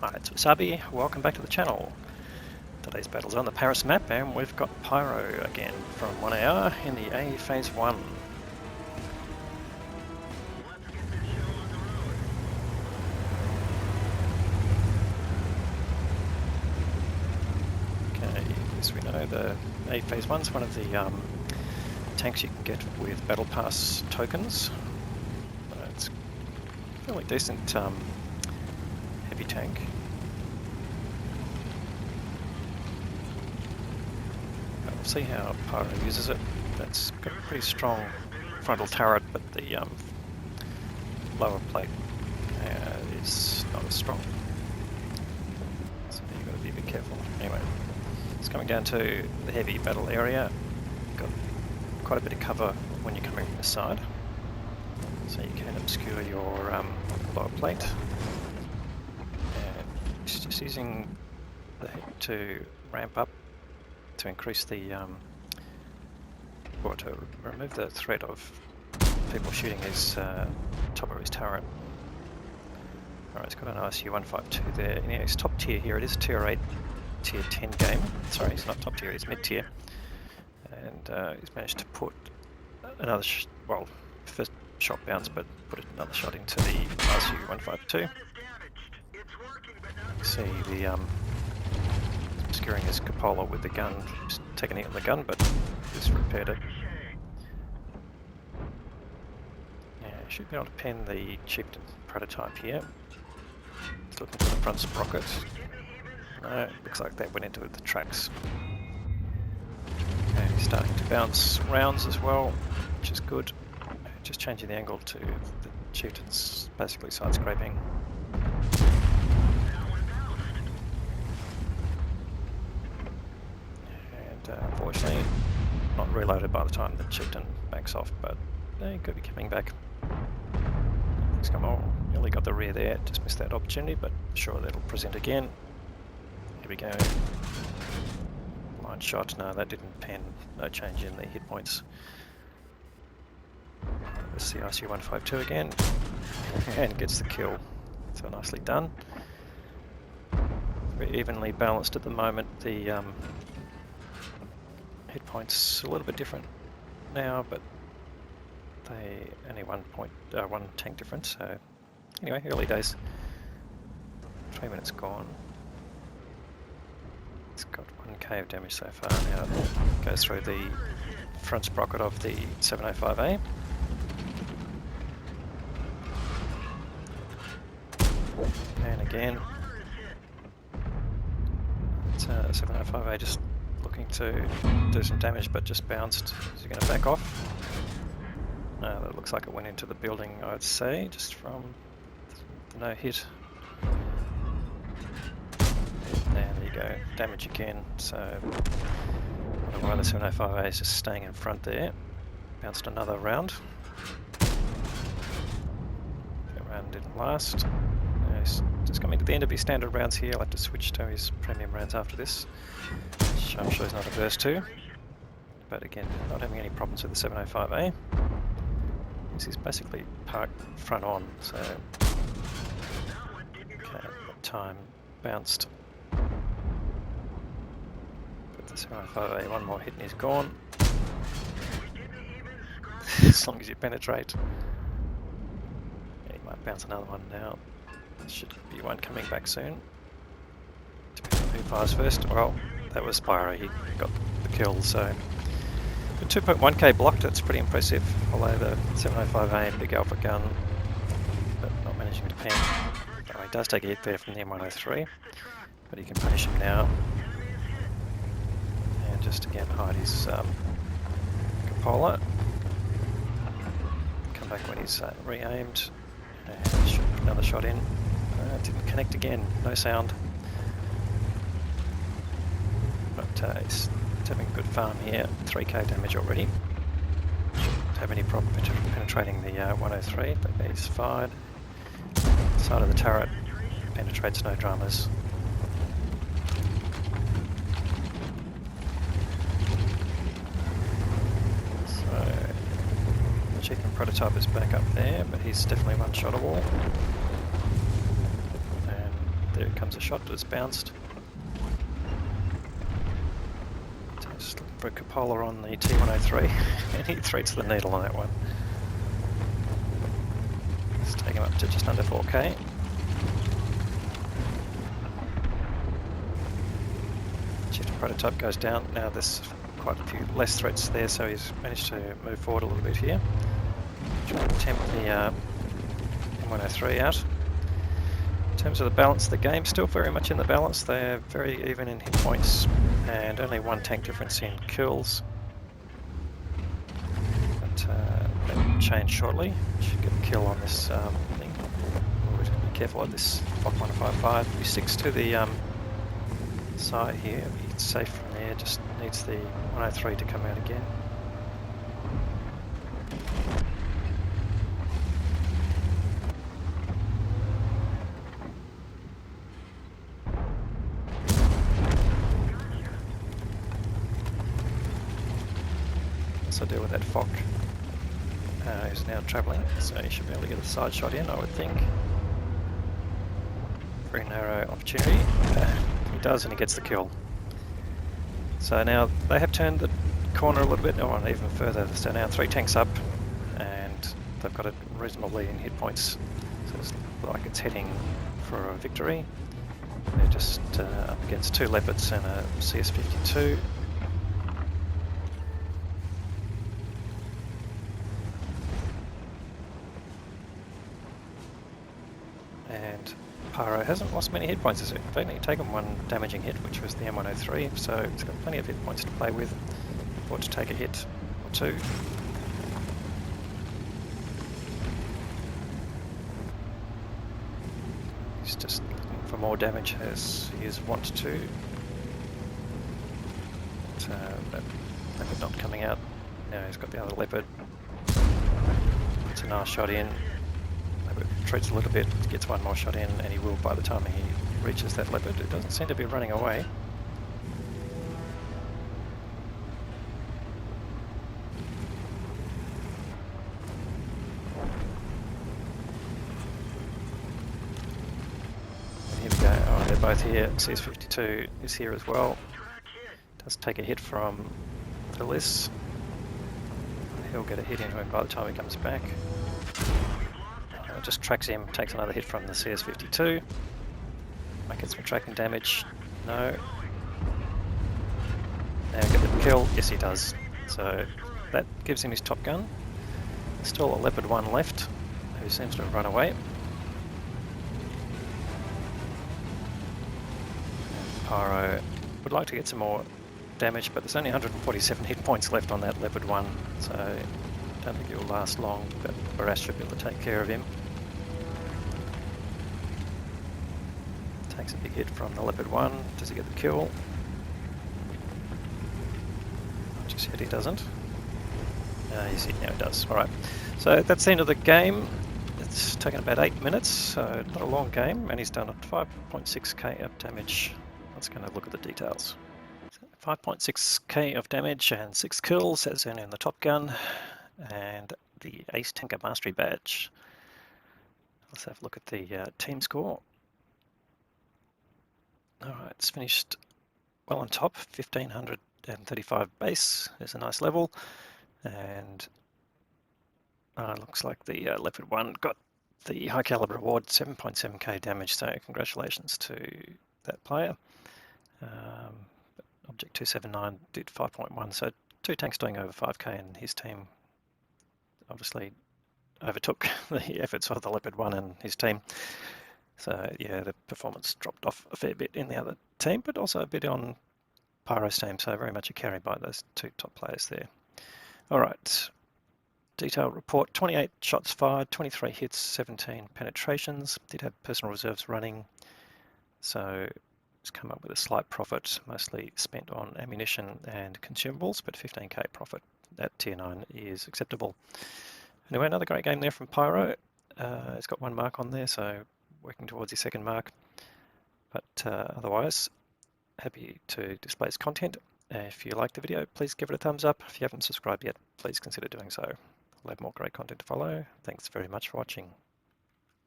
Hi, it's Wasabi. Welcome back to the channel. Today's battle's on the Paris map, and we've got Pyro again from 1AR in the A Phase 1. Okay, as we know, the A Phase 1's one of the tanks you can get with Battle Pass tokens. It's a fairly decent heavy tank. We'll see how Pyro uses it. That's got a pretty strong frontal turret, but the lower plate is not as strong. So you've got to be a bit careful. Anyway, it's coming down to the heavy battle area. Got quite a bit of cover when you're coming from the side, so you can obscure your lower plate. And it's just using the heat to ramp up to increase the or to remove the threat of people shooting his top of his turret. Alright, it's got an ISU-152 there. Yeah, it's top tier here. It is tier 8, tier 10 game. Sorry, it's not top tier, it's mid tier. And he's managed to put another, well, first shot bounce, but put another shot into the ISU-152. You see the obscuring his cupola with the gun, just taking it on the gun, but just repaired it. Yeah, should be able to pin the chipped prototype here. It's looking for the front sprocket. No, looks like that went into the tracks. Okay, he's starting to bounce rounds as well, which is good. Just changing the angle to the chieftain's basically side scraping. Unfortunately, not reloaded by the time the chieftain backs off, but he could be coming back. He's come on, nearly got the rear there, just missed that opportunity, but sure that'll present again. Here we go. Line shot, no, that didn't pen, no change in the hit points. There's the ISU-152 again, and gets the kill. So nicely done. Very evenly balanced at the moment. The hit points a little bit different now, but they only one tank difference. So anyway, early days. 3 minutes gone. It's got 1k of damage so far. Now it goes through the front sprocket of the 705A. And again, it's 705A just looking to do some damage, but just bounced. Is he going to back off? No, that looks like it went into the building, I'd say, just from the no hit. And there you go, damage again. So I don't know why the 705A is just staying in front there. Bounced another round. That round didn't last. He's just coming to the end of his standard rounds here. I'll have to switch to his premium rounds after this, which I'm sure he's not averse to. But again, not having any problems with the 705A. He's basically parked front on, so okay, that time bounced. But the 705A, one more hit and he's gone. As long as you penetrate. Yeah, he might bounce another one now. Should be one coming back soon. Depends on who fires first. Well, that was Pyro, he got the kill, so the 2.1k blocked, that's pretty impressive, although the 705A big alpha gun, but not managing to pen. Oh, he does take a hit there from the M103, but he can punish him now. And just again hide his cupola. Come back when he's re-aimed, and shoot another shot in. Didn't connect again, no sound. But he's having a good farm here, 3k damage already. Shouldn't have any problem penetrating the 103, but he's fired. Side of the turret penetrates, no dramas. So the chieftain prototype is back up there, but he's definitely one-shottable. There comes a shot, it's bounced. Just looking for a cupola on the T103, and he threads the needle on that one. Let's take him up to just under 4K. Shift prototype goes down. Now there's quite a few less threats there, so he's managed to move forward a little bit here. Try and tempt the M103 out. In terms of the balance of the game, still very much in the balance. They're very even in hit points and only one tank difference in kills. But that will change shortly. Should get a kill on this thing. Always be careful of this Fock 155. If he sticks to the side here, it's safe from there. Just needs the 103 to come out again. So deal with that Fock. He's now travelling, so he should be able to get a side shot in, I would think. Very narrow opportunity. He does, and he gets the kill. So now they have turned the corner a little bit, or even further. So now 3 tanks up, and they've got it reasonably in hit points. So it's like it's heading for a victory. They're just up against 2 Leopards and a CS-52. And Pyro hasn't lost many hit points, has it? They've only taken 1 damaging hit, which was the M103, so it's got plenty of hit points to play with. Or to take a hit or 2. He's just looking for more damage as he is wont to. But Leopard not coming out. Now he's got the other Leopard. It's a nice shot in. Retreats a little bit, gets 1 more shot in, and he will by the time he reaches that Leopard. It doesn't seem to be running away. And here we go. Oh, they're both here. CS-52 is here as well. Does take a hit from Phyllis. He'll get a hit into him by the time he comes back. Just tracks him, takes another hit from the CS-52. Might get some tracking damage. No. Now get the kill. Yes, he does. So that gives him his top gun. There's still a Leopard 1 left, who seems to have run away. And Pyro would like to get some more damage, but there's only 147 hit points left on that Leopard 1, so I don't think it will last long, but Barras should be able to take care of him. Takes a big hit from the Leopard 1. Does he get the kill? Not just yet, he doesn't. You see, now he does. Alright, so that's the end of the game. It's taken about 8 minutes, so not a long game, and he's done 5.6k of damage. Let's go and look at the details. 5.6k of damage and 6 kills, as in the Top Gun, and the Ace Tanker Mastery Badge. Let's have a look at the team score. Alright, it's finished well on top, 1535 base is a nice level, and looks like the Leopard 1 got the high caliber award, 7.7k damage, so congratulations to that player. Object 279 did 5.1, so 2 tanks doing over 5k, and his team obviously overtook the efforts of the Leopard 1 and his team. So yeah, the performance dropped off a fair bit in the other team, but also a bit on Pyro's team, so very much a carry by those 2 top players there. Alright, detailed report, 28 shots fired, 23 hits, 17 penetrations. Did have personal reserves running, so it's come up with a slight profit, mostly spent on ammunition and consumables, but 15k profit at tier 9 is acceptable. Anyway, another great game there from Pyro. It's got 1 mark on there, so working towards his 2nd mark. But otherwise, happy to display his content. If you liked the video, please give it a thumbs up. If you haven't subscribed yet, please consider doing so. We'll have more great content to follow. Thanks very much for watching.